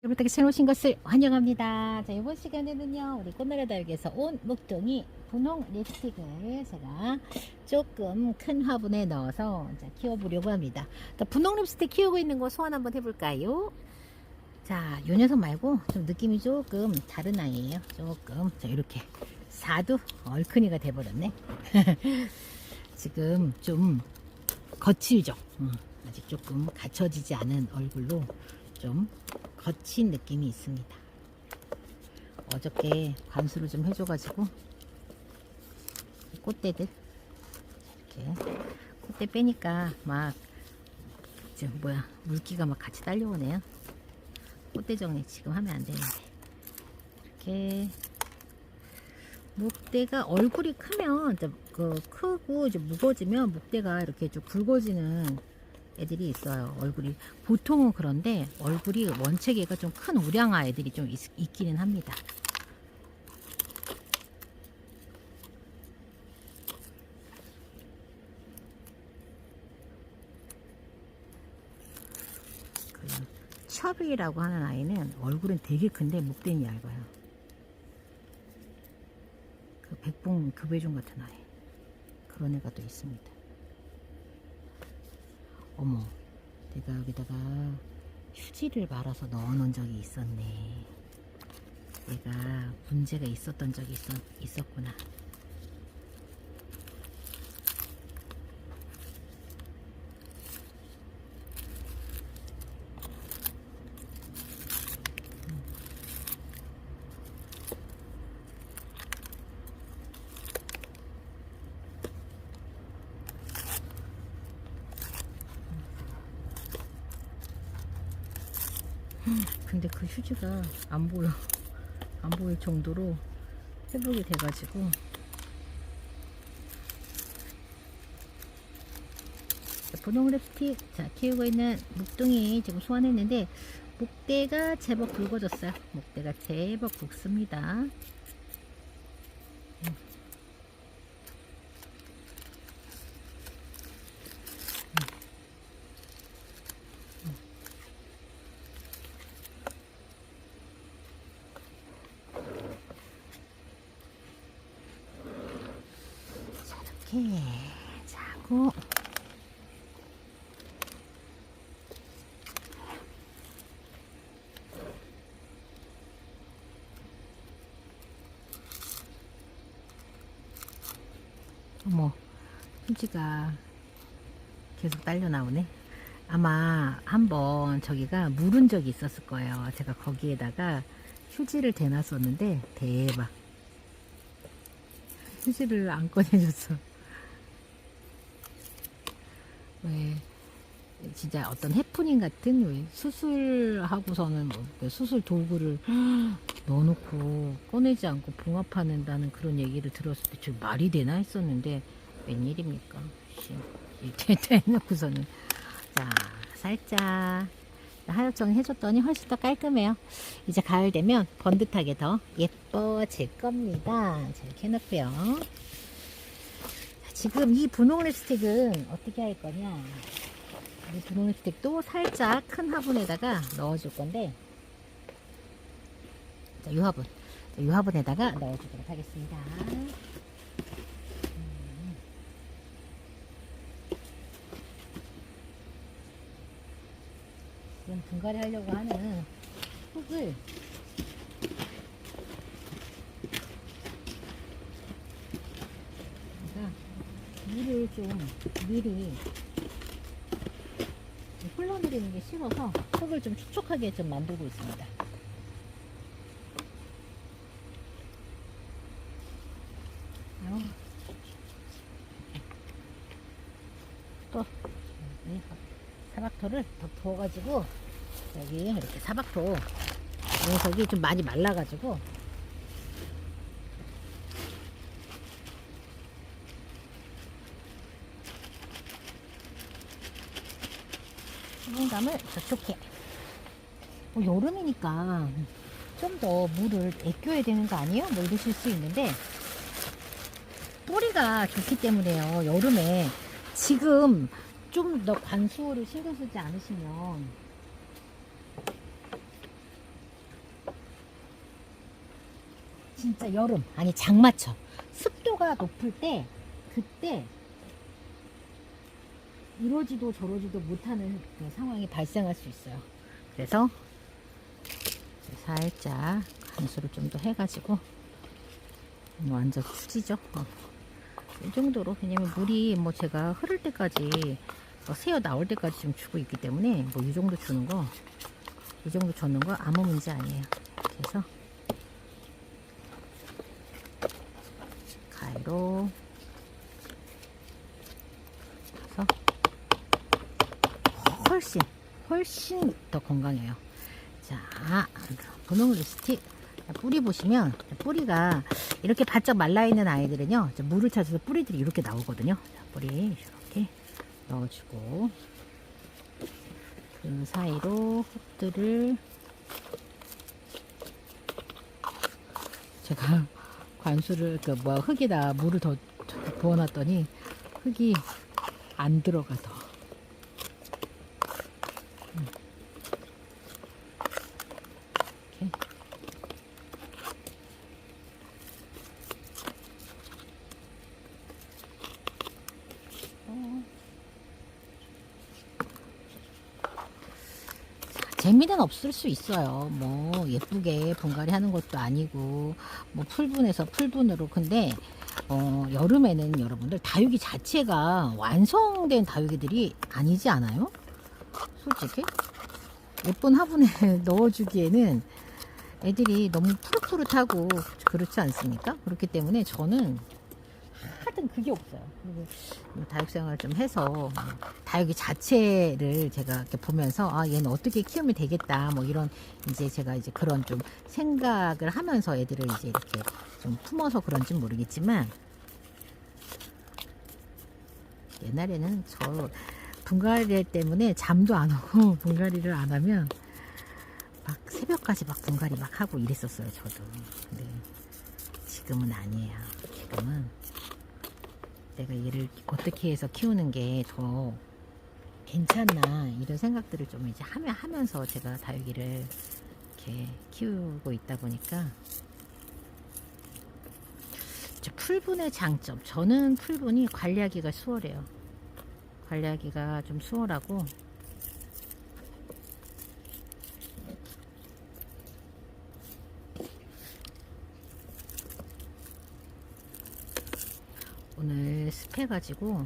여러분께 새로 오신 것을 환영합니다. 자, 이번 시간에는요, 우리 꽃나라 다육에서 온 목동이 분홍 립스틱을 제가 조금 큰 화분에 넣어서 키워보려고 합니다. 자, 분홍 립스틱 키우고 있는 거 소환 한번 해볼까요? 자, 요 녀석 말고 좀 느낌이 조금 다른 아이예요. 조금. 자, 이렇게 사두 얼큰이가 돼버렸네. 지금 좀 거칠죠. 아직 조금 갖춰지지 않은 얼굴로 좀 거친 느낌이 있습니다. 어저께 관수를 좀 해줘가지고 꽃대들 이렇게 꽃대 빼니까 막 물기가 막 같이 딸려오네요. 꽃대 정리 지금 하면 안 되는데 이렇게 목대가 얼굴이 크면 크고 이제 무거워지면 목대가 이렇게 좀 굵어지는 애들이 있어요. 얼굴이 보통은 그런데 얼굴이 원체계가 좀 큰 우량아 애들이 좀 있기는 합니다. 그 첩이라고 하는 아이는 얼굴은 되게 큰데 목대는 얇아요. 그 백봉 교배종 같은 아이 그런 애가 또 있습니다. 어머, 내가 여기다가 휴지를 말아서 넣어놓은 적이 있었네. 내가 문제가 있었던 적이 있었구나. 근데 그 휴지가 안 보여. 안 보일 정도로 회복이 돼가지고 분홍 립스틱 키우고 있는 목동이 지금 소환했는데 목대가 제법 굵어졌어요. 목대가 제법 굵습니다. 이렇게 자고 어머, 휴지가 계속 딸려 나오네. 아마 한번 저기가 물은 적이 있었을 거예요. 제가 거기에다가 휴지를 대놨었는데 대박, 휴지를 안 꺼내줬어. 왜 진짜 어떤 해프닝 같은, 왜 수술하고서는 수술 도구를 넣어놓고 꺼내지 않고 봉합하는다는 그런 얘기를 들었을 때 저 말이 되나 했었는데 웬일입니까? 이렇게 해놓고서는 자 살짝 하얗정 해줬더니 훨씬 더 깔끔해요. 이제 가을 되면 번듯하게 더 예뻐질 겁니다. 자, 이렇게 해놓고요. 지금 이 분홍 립스틱은 어떻게 할 거냐, 이 분홍 립스틱도 살짝 큰 화분에다가 넣어줄 건데, 자, 이 화분에다가 넣어주도록 하겠습니다. 지금 분갈이 하려고 하는 흙을 물을 좀 미리 흘러내리는 게 싫어서 흙을 좀 촉촉하게 좀 만들고 있습니다. 또 사박토를 더 부어가지고 여기 이렇게 사박토 녀석이 좀 많이 말라가지고 수분감을 저쪽에 여름이니까 좀 더 물을 아껴야 되는 거 아니에요? 뭐 이러실 수 있는데 뿌리가 좋기 때문에요. 여름에 지금 좀 더 관수를 신경 쓰지 않으시면 진짜 여름 아니 장마철 습도가 높을 때 그때 이러지도 저러지도 못하는 그 상황이 발생할 수 있어요. 그래서 살짝 간수를 좀 더 해가지고 완전 추지죠. 이 정도로. 왜냐면 물이 뭐 제가 흐를 때까지 새어 나올 때까지 좀 주고 있기 때문에 뭐 이 정도 주는 거, 이 정도 줬는 거 아무 문제 아니에요. 그래서 가위로 해서 훨씬 더 건강해요. 자, 분홍 립스틱 뿌리 보시면 뿌리가 이렇게 바짝 말라있는 아이들은요 물을 찾아서 뿌리들이 이렇게 나오거든요. 자, 뿌리 이렇게 넣어주고 그 사이로 흙들을 제가 관수를 흙에다 물을 더 부어놨더니 흙이 안 들어가 더. 이렇게. 재미는 없을 수 있어요. 뭐 예쁘게 분갈이 하는 것도 아니고 뭐 풀분에서 풀분으로. 근데 여름에는 여러분들 다육이 자체가 완성된 다육이들이 아니지 않아요? 솔직히 예쁜 화분에 넣어주기에는 애들이 너무 푸릇푸릇하고 그렇지 않습니까? 그렇기 때문에 저는 하여튼 그게 없어요. 그리고 다육생활을 좀 해서 다육이 자체를 제가 이렇게 보면서 얘는 어떻게 키우면 되겠다 뭐 이런 이제 제가 이제 그런 좀 생각을 하면서 애들을 이제 이렇게 좀 품어서 그런지 모르겠지만 옛날에는 저 분갈이 때문에 잠도 안 오고 분갈이를 안 하면 막 새벽까지 막 분갈이 막 하고 이랬었어요. 저도. 근데 지금은 아니에요. 지금은 내가 얘를 어떻게 해서 키우는 게 더 괜찮나 이런 생각들을 좀 이제 하면서 제가 다육이를 이렇게 키우고 있다 보니까 풀분의 장점, 저는 풀분이 관리하기가 수월해요. 관리하기가 좀 수월하고 오늘 습해가지고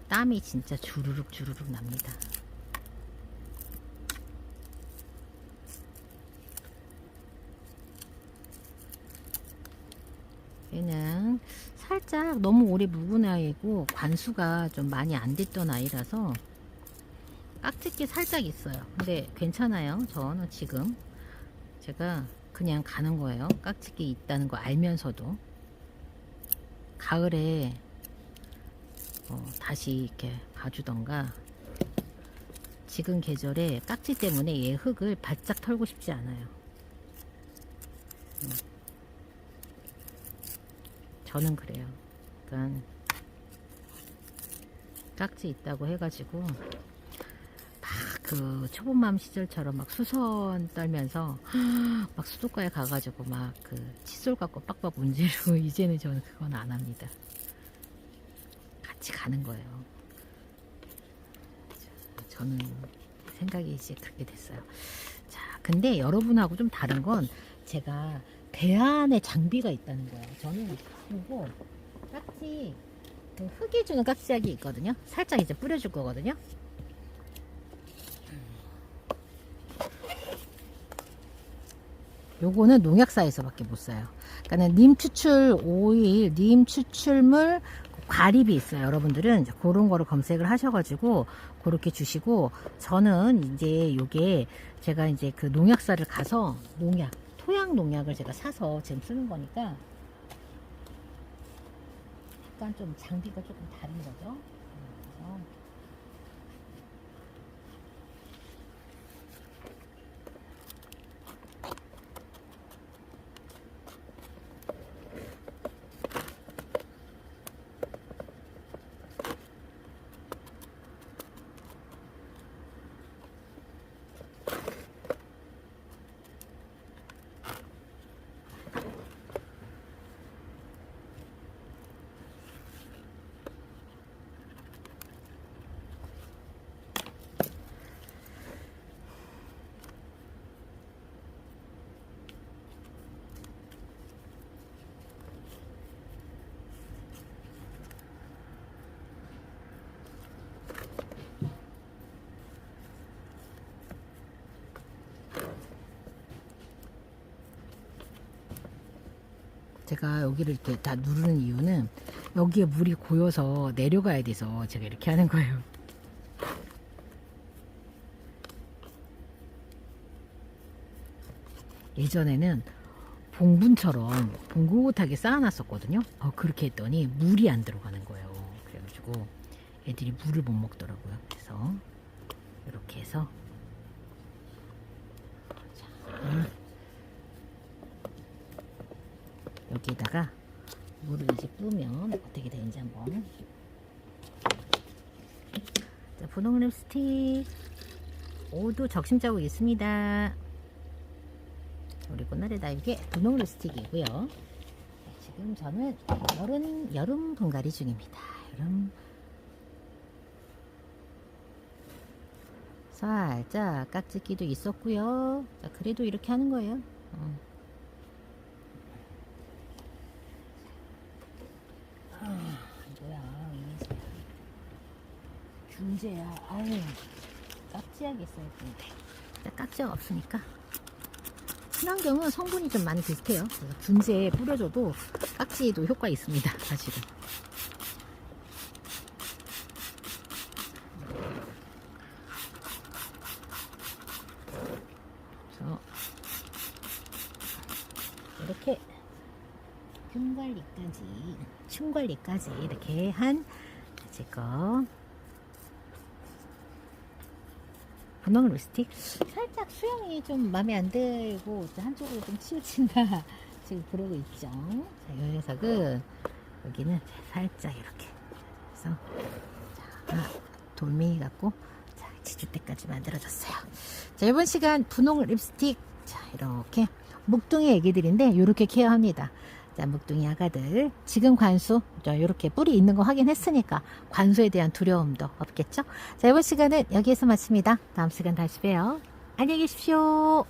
땀이 진짜 주르륵 납니다. 얘는 살짝 너무 오래 묵은 아이고 관수가 좀 많이 안 됐던 아이라서 깍짓기 살짝 있어요. 근데 괜찮아요. 저는 지금 제가 그냥 가는 거예요. 깍짓기 있다는 거 알면서도 가을에 다시 이렇게 봐주던가. 지금 계절에 깍지 때문에 얘 흙을 바짝 털고 싶지 않아요. 저는 그래요. 그러니까 깍지 있다고 해가지고 막 그 초보맘 시절처럼 막 수선 떨면서 막 수도가에 가가지고 막 그 칫솔 갖고 빡빡 문지르고 이제는 저는 그건 안 합니다. 같이 가는 거예요. 저는 생각이 이제 그렇게 됐어요. 자, 근데 여러분하고 좀 다른 건 제가 배 안에 장비가 있다는 거예요. 저는 그리고 깍지 그 흙이 주는 깍지약이 있거든요. 살짝 이제 뿌려줄 거거든요. 요거는 농약사에서밖에 못 사요. 그러니까 님 추출 오일, 님 추출물 과립이 있어요. 여러분들은 그런 거를 검색을 하셔가지고 그렇게 주시고, 저는 이제 요게 제가 이제 그 농약사를 가서 토양 농약을 제가 사서 지금 쓰는 거니까 약간 좀 장비가 조금 다른 거죠. 그래서 제가 여기를 이렇게 다 누르는 이유는 여기에 물이 고여서 내려가야 돼서 제가 이렇게 하는 거예요. 예전에는 봉분처럼 봉긋하게 쌓아놨었거든요. 그렇게 했더니 물이 안 들어가는 거예요. 그래가지고 애들이 물을 못 먹더라고요. 그래서 이렇게 해서 자, 여기에다가 물을 이제 뿌면 어떻게 되는지 한번. 자, 분홍 립스틱 모두 적심 자국 있습니다. 우리 꽃날의 이게 분홍 립스틱이고요. 네, 지금 저는 여름 분갈이 중입니다. 여름 살짝 깍지끼도 있었고요. 자, 그래도 이렇게 하는 거예요. 뭐야 이게 균제야. 아유 깍지하게 써야 되는데 깍지가 없으니까. 친환경은 성분이 좀 많이 비슷해요. 그래서 균제에 뿌려줘도 깍지에도 효과 있습니다. 사실은. 그래서 이렇게 흉관리까지 이렇게 한 지금 분홍 립스틱 살짝 수영이 좀 마음에 안 들고 한쪽으로 좀 치우친다 지금 그러고 있죠. 자, 이 녀석은 여기는 살짝 이렇게 그래서 자, 돌멩이 갖고 자, 지줄 때까지 만들어졌어요. 자, 이번 시간 분홍 립스틱 자, 이렇게 묵둥이 애기들인데 이렇게 케어합니다. 자, 묵둥이 아가들 지금 관수 이렇게 뿌리 있는 거 확인했으니까 관수에 대한 두려움도 없겠죠. 자, 이번 시간은 여기에서 마칩니다. 다음 시간 다시 봬요. 안녕히 계십시오.